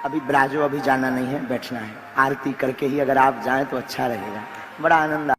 अभी ब्राजो अभी जाना नहीं है, बैठना है। आरती करके ही अगर आप जाएं तो अच्छा रहेगा, बड़ा आनंद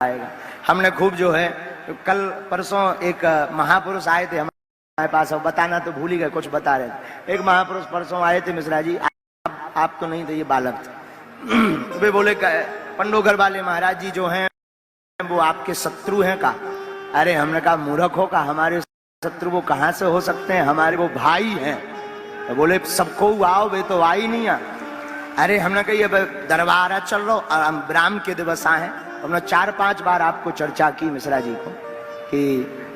आएगा। हमने खूब जो है कल परसों एक महापुरुष आए थे हमारे पास, अब बताना तो भूल ही गए, कुछ बता रहे थे। एक महापुरुष परसों आए थे मिश्रा जी, आप तो नहीं थे, ये बालक थे। वे बोले पंडोघर वाले महाराज जी जो हैं वो आपके शत्रु हैं का? अरे हमने कहा मूर्ख हो का, हमारे शत्रु वो कहां से हो सकते हैं, हमारे वो भाई हैं। तो बोले सबको आओ, वे तो आ ही नहीं आ। अरे हमने कही दरबार चल रहा, राम के दिवस आए हैं। हमने 4-5 बार आपको चर्चा की मिश्रा जी को कि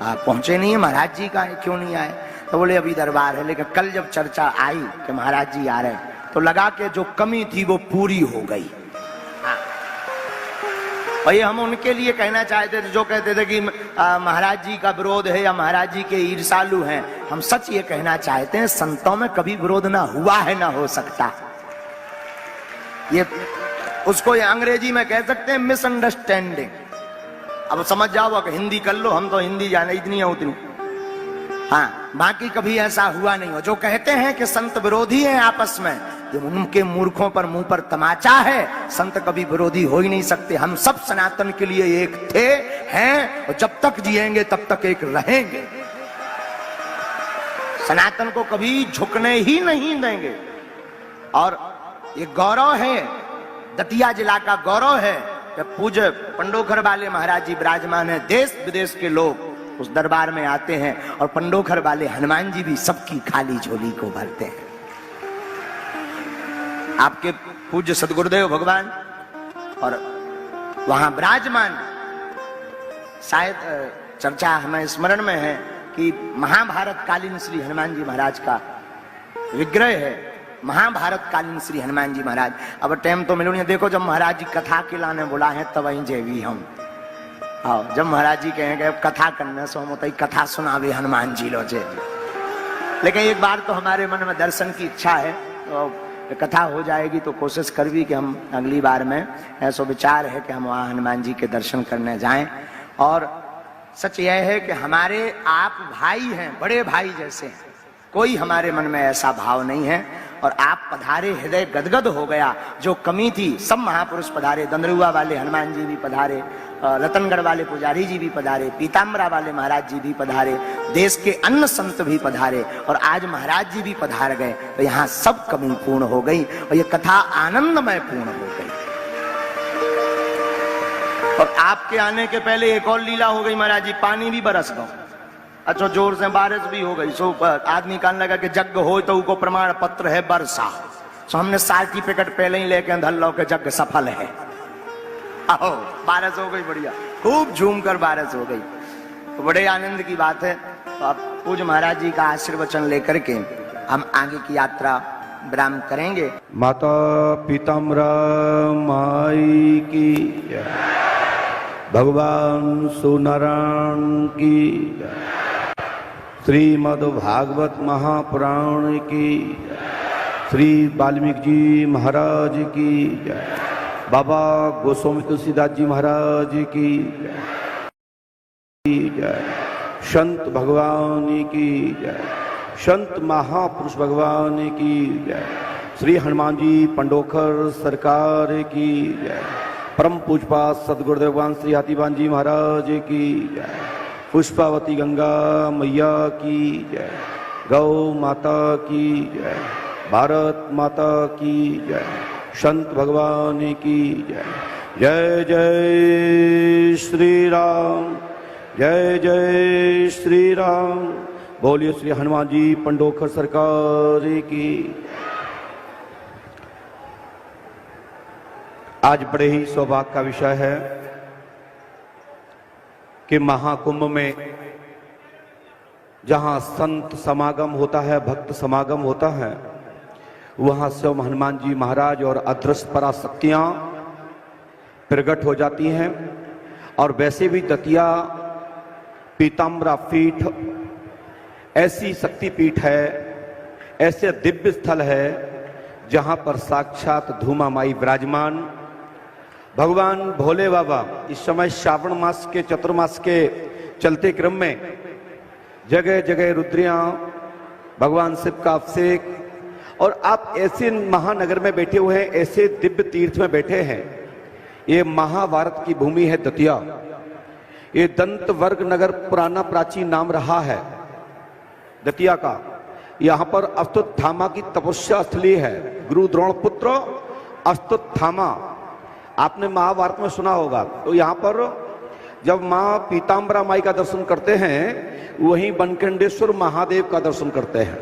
आप पहुंचे नहीं है, महाराज जी का क्यों नहीं आए? तो बोले अभी दरबार है। लेकिन कल जब चर्चा आई कि महाराज जी आ रहे हैं तो लगा कि जो कमी थी वो पूरी हो गई। और ये हम उनके लिए कहना चाहते थे जो कहते थे कि महाराज जी का विरोध है या महाराज जी के ईर्षालु हैं। हम सच ये कहना चाहते हैं संतों में कभी विरोध ना हुआ है, ना हो सकता। ये उसको ये अंग्रेजी में कह सकते हैं मिसअंडरस्टैंडिंग। अब समझ जाओ कि हिंदी कर लो, हम तो हिंदी जाने इतनी है उतनी। हाँ, बाकी कभी ऐसा हुआ नहीं हो। जो कहते हैं कि संत विरोधी हैं आपस में, ये उनके मूर्खों पर मुंह पर तमाचा है। संत कभी विरोधी हो ही नहीं सकते। हम सब सनातन के लिए एक थे, हैं, और जब तक जिएंगे तब तक एक रहेंगे। सनातन को कभी झुकने ही नहीं देंगे। और ये गौरव है, दतिया जिला का गौरव है कि पूज्य पंडोखर वाले महाराज जी विराजमान है। देश विदेश के लोग उस दरबार में आते हैं और पंडोखर वाले हनुमान जी भी सबकी खाली झोली को भरते हैं। आपके पूज्य सदगुरुदेव भगवान और वहां विराजमान, शायद चर्चा हमें स्मरण में है कि महाभारत कालीन श्री हनुमान जी महाराज का विग्रह है। महाभारत कालीन श्री हनुमान जी महाराज। अब टाइम तो मिलो नहीं, देखो जब महाराज जी कथा के लाने बुला है तब वहीं जेवी हम आओ। जब महाराज जी कहेंगे अब कथा करने सो हम कथा सुनावे हनुमान जी लो जे। लेकिन एक बार तो हमारे मन में दर्शन की इच्छा है, तो कथा हो जाएगी तो कोशिश कर भी कि हम अगली बार में, ऐसा विचार है कि हम वहाँ हनुमान जी के दर्शन करने जाएं। और सच यह है कि हमारे आप भाई हैं, बड़े भाई जैसे हैं। कोई हमारे मन में ऐसा भाव नहीं है। और आप पधारे, हृदय गदगद हो गया। जो कमी थी सब महापुरुष पधारे, दंदरुआ वाले हनुमान जी भी पधारे, रतनगढ़ वाले पुजारी जी भी पधारे, पीताम्बरा वाले महाराज जी भी पधारे, देश के अन्य संत भी पधारे, और आज महाराज जी भी पधार गए। तो यहाँ सब कमी पूर्ण हो गई और ये कथा आनंदमय पूर्ण हो गई। और आपके आने के पहले एक और लीला हो गई महाराज जी, पानी भी बरस गया। अच्छा, जोर से बारिश भी हो गई। सो आदमी कहने लगा कि यज्ञ हो तो उनको प्रमाण पत्र है वर्षा। सो हमने सर्टिफिकेट पहले ही लेके धल लो के यज्ञ सफल है। आओ, बारिश हो गई, बढ़िया, खूब झूम कर बारिश हो गई। तो बड़े आनंद की बात है। तो अब पूज्य महाराज जी का आशीर्वचन लेकर के हम आगे की यात्रा विराम करेंगे। माता पीताम्बरा माई की, भगवान सूर्यनारायण की, श्रीमद् भागवत महापुराण की, श्री वाल्मीकि जी महाराज की जय, बाबा गोस्वामी तुलसीदास जी महाराज की जय, संत भगवान की जय, संत महापुरुष भगवान की जय, श्री हनुमान जी पंडोखर सरकार की जय, परम पूजपात सदगुरुदेव भगवान श्री हाथीवान जी महाराज की जय, पुष्पावती गंगा मैया की जय, गौ माता की जय, भारत माता की जय, संत भगवान की जय। जय जय श्री राम, जय जय श्री राम। बोलिए श्री हनुमान जी पंडोखर सरकार की। आज बड़े ही सौभाग्य का विषय है कि महाकुंभ में जहां संत समागम होता है, भक्त समागम होता है, वहां स्वयं हनुमान जी महाराज और अदृश्य पराशक्तियां प्रकट हो जाती हैं। और वैसे भी दतिया पीताम्बरा पीठ ऐसी शक्ति पीठ है, ऐसे दिव्य स्थल है जहां पर साक्षात धूमा माई विराजमान। भगवान भोले बाबा इस समय श्रावण मास के चतुर्मास के चलते क्रम में जगह जगह रुद्रियां, भगवान शिव का अभिषेक और आप ऐसे महानगर में बैठे हुए हैं, ऐसे दिव्य तीर्थ में बैठे हैं। ये महाभारत की भूमि है दतिया। ये दंत वर्ग नगर पुराना प्राचीन नाम रहा है दतिया का। यहां पर अश्वत्थामा की तपस्या स्थली है। गुरु द्रोण पुत्र अश्वत्थामा, आपने महाभारत में सुना होगा। तो यहां पर जब मां पीताम्बरा माई का दर्शन करते हैं, वहीं बनखंडेश्वर महादेव का दर्शन करते हैं।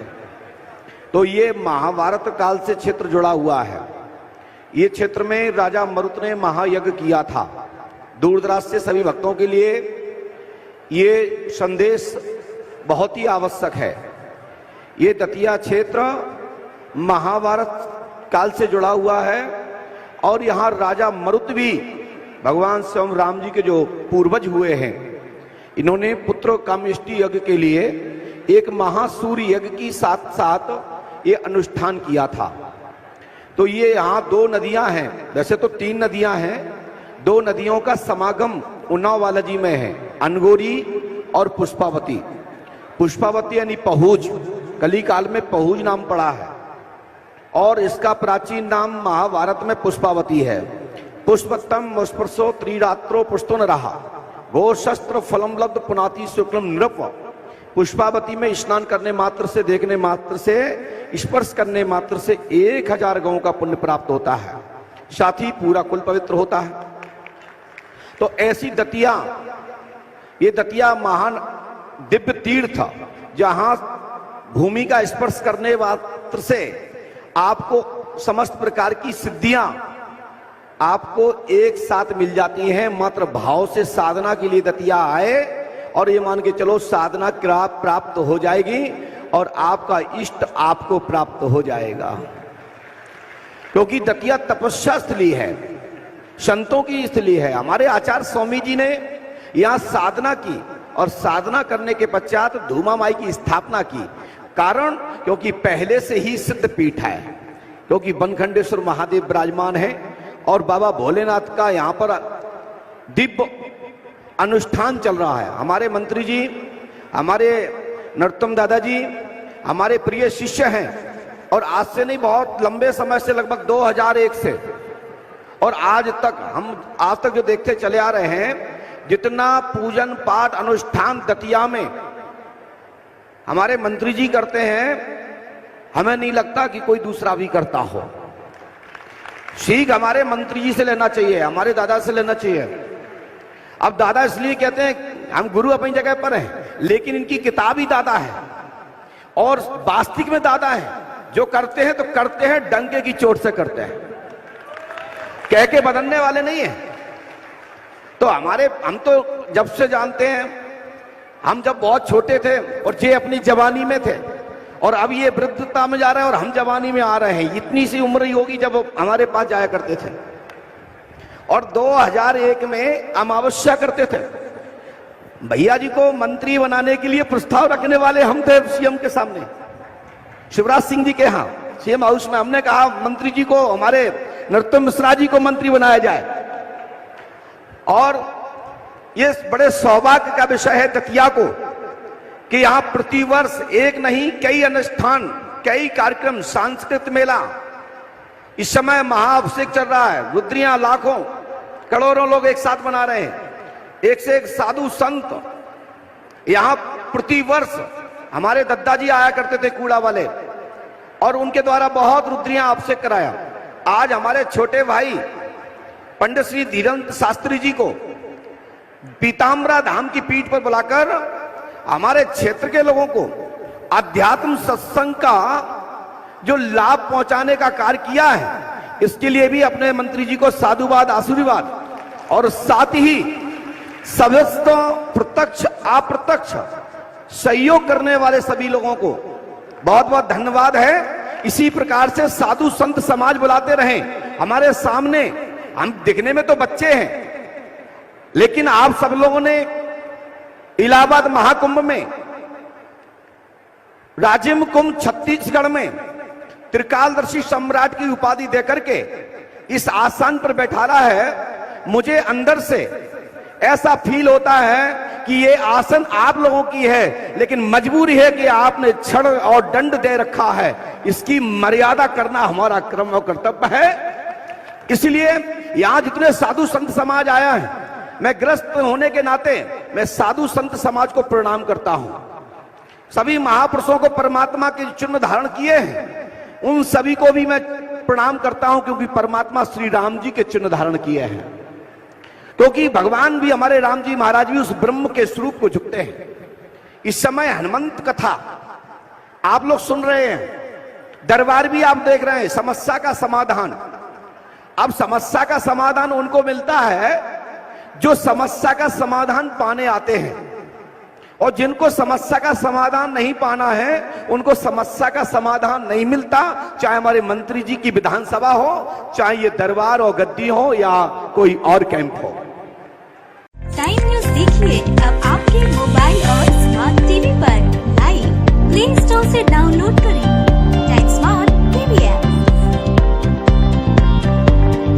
तो ये महाभारत काल से क्षेत्र जुड़ा हुआ है। ये क्षेत्र में राजा मरुत ने महायज्ञ किया था। दूर दराज से सभी भक्तों के लिए ये संदेश बहुत ही आवश्यक है। ये दतिया क्षेत्र महाभारत काल से जुड़ा हुआ है और यहाँ राजा मरुत भी भगवान स्वयं राम जी के जो पूर्वज हुए हैं, इन्होंने पुत्र कामेष्टि यज्ञ के लिए एक महासूर्य यज्ञ की साथ साथ ये अनुष्ठान किया था। तो ये यहाँ दो नदियां हैं, वैसे तो 3 नदियां हैं। 2 नदियों का समागम उन्नाव बालाजी में है, अनगोरी और पुष्पावती। पुष्पावती यानी पहुज, कली काल में पहुज नाम पड़ा है और इसका प्राचीन नाम महाभारत में पुष्पावती है। पुष्पतम स्पर्शो त्रिरात्रो पुष्टो न रहा गो शस्त्र फलम लब्ध पुनाति शुक्लम नृप। पुष्पावती में स्नान करने मात्र से, देखने मात्र से, स्पर्श करने मात्र से 1000 गौ का पुण्य प्राप्त होता है, साथ ही पूरा कुल पवित्र होता है। तो ऐसी दतिया, ये दतिया महान दिव्य तीर्थ, जहां भूमि का स्पर्श करने मात्र से आपको समस्त प्रकार की सिद्धियां आपको एक साथ मिल जाती हैं। मात्र भाव से साधना के लिए दतिया आए और ये मान के चलो साधना प्राप्त हो जाएगी और आपका इष्ट आपको प्राप्त हो जाएगा। क्योंकि दतिया तपस्या स्थली है, संतों की स्थली है। हमारे आचार्य स्वामी जी ने यहाँ साधना की और साधना करने के पश्चात धूमा माई की स्थापना की। कारण क्योंकि पहले से ही सिद्ध पीठ है, क्योंकि बनखंडेश्वर महादेव विराजमान है और बाबा भोलेनाथ का यहाँ पर दिव्य अनुष्ठान चल रहा है। हमारे मंत्री जी, हमारे नरोत्तम दादाजी हमारे प्रिय शिष्य हैं और आज से नहीं, बहुत लंबे समय से, लगभग 2001 से और आज तक जो देखते चले आ रहे हैं, जितना पूजन पाठ अनुष्ठान दतिया में हमारे मंत्री जी करते हैं, हमें नहीं लगता कि कोई दूसरा भी करता हो। सीख हमारे मंत्री जी से लेना चाहिए, हमारे दादा से लेना चाहिए। अब दादा इसलिए कहते हैं, हम गुरु अपनी जगह पर हैं, लेकिन इनकी किताब ही दादा है और वास्तविक में दादा है। जो करते हैं तो करते हैं, डंके की चोट से करते हैं, कह के बदलने वाले नहीं है। तो हम तो जब से जानते हैं, हम जब बहुत छोटे थे और ये अपनी जवानी में थे और अब ये वृद्धता में जा रहे हैं और हम जवानी में आ रहे हैं। इतनी सी उम्र ही होगी जब हमारे पास जाया करते थे और 2001 में अमावस्या करते थे। भैया जी को मंत्री बनाने के लिए प्रस्ताव रखने वाले हम थे सीएम के सामने, शिवराज सिंह जी के यहाँ सीएम हाउस में। हमने कहा मंत्री जी को, हमारे नरोत्तम मिश्रा जी को मंत्री बनाया जाए। और ये बड़े सौभाग्य का विषय है दतिया को कि यहाँ प्रतिवर्ष एक नहीं कई अनुष्ठान, कई कार्यक्रम, सांस्कृतिक मेला, इस समय महाअभिषेक चल रहा है। रुद्रियां लाखों करोड़ों लोग एक साथ मना रहे हैं। एक से एक साधु संत यहाँ प्रतिवर्ष, हमारे दद्दा जी आया करते थे कूड़ा वाले और उनके द्वारा बहुत रुद्रियां अभिषेक कराया। आज हमारे छोटे भाई पंडित श्री धीरेन्द्र शास्त्री जी को पीताम्बरा धाम की पीठ पर बुलाकर हमारे क्षेत्र के लोगों को अध्यात्म सत्संग का जो लाभ पहुंचाने का कार्य किया है, इसके लिए भी अपने मंत्री जी को साधुवाद, आशीर्वाद और साथ ही समस्त प्रत्यक्ष अप्रत्यक्ष सहयोग करने वाले सभी लोगों को बहुत बहुत धन्यवाद है। इसी प्रकार से साधु संत समाज बुलाते रहें हमारे सामने। हम दिखने में तो बच्चे हैं, लेकिन आप सब लोगों ने इलाहाबाद महाकुंभ में, राजिम कुंभ छत्तीसगढ़ में त्रिकालदर्शी सम्राट की उपाधि देकर के इस आसन पर बैठाना है। मुझे अंदर से ऐसा फील होता है कि ये आसन आप लोगों की है, लेकिन मजबूरी है कि आपने छड़ और दंड दे रखा है, इसकी मर्यादा करना हमारा क्रम और कर्तव्य है। इसलिए यहां जितने साधु संत समाज आया है, मैं ग्रस्त होने के नाते मैं साधु संत समाज को प्रणाम करता हूं। सभी महापुरुषों को परमात्मा के चिन्ह धारण किए हैं, उन सभी को भी मैं प्रणाम करता हूं, क्योंकि परमात्मा श्री राम जी के चिन्ह धारण किए हैं। क्योंकि भगवान भी, हमारे राम जी महाराज भी उस ब्रह्म के स्वरूप को झुकते हैं। इस समय हनुमंत कथा आप लोग सुन रहे हैं, दरबार भी आप देख रहे हैं, समस्या का समाधान। अब समस्या का समाधान उनको मिलता है जो समस्या का समाधान पाने आते हैं, और जिनको समस्या का समाधान नहीं पाना है उनको समस्या का समाधान नहीं मिलता, चाहे हमारे मंत्री जी की विधानसभा हो, चाहे ये दरबार और गद्दी हो या कोई और कैंप हो। टाइम न्यूज देखिए अब आपके मोबाइल और स्मार्ट टीवी पर लाइव प्ले स्टोर से डाउनलोड करें।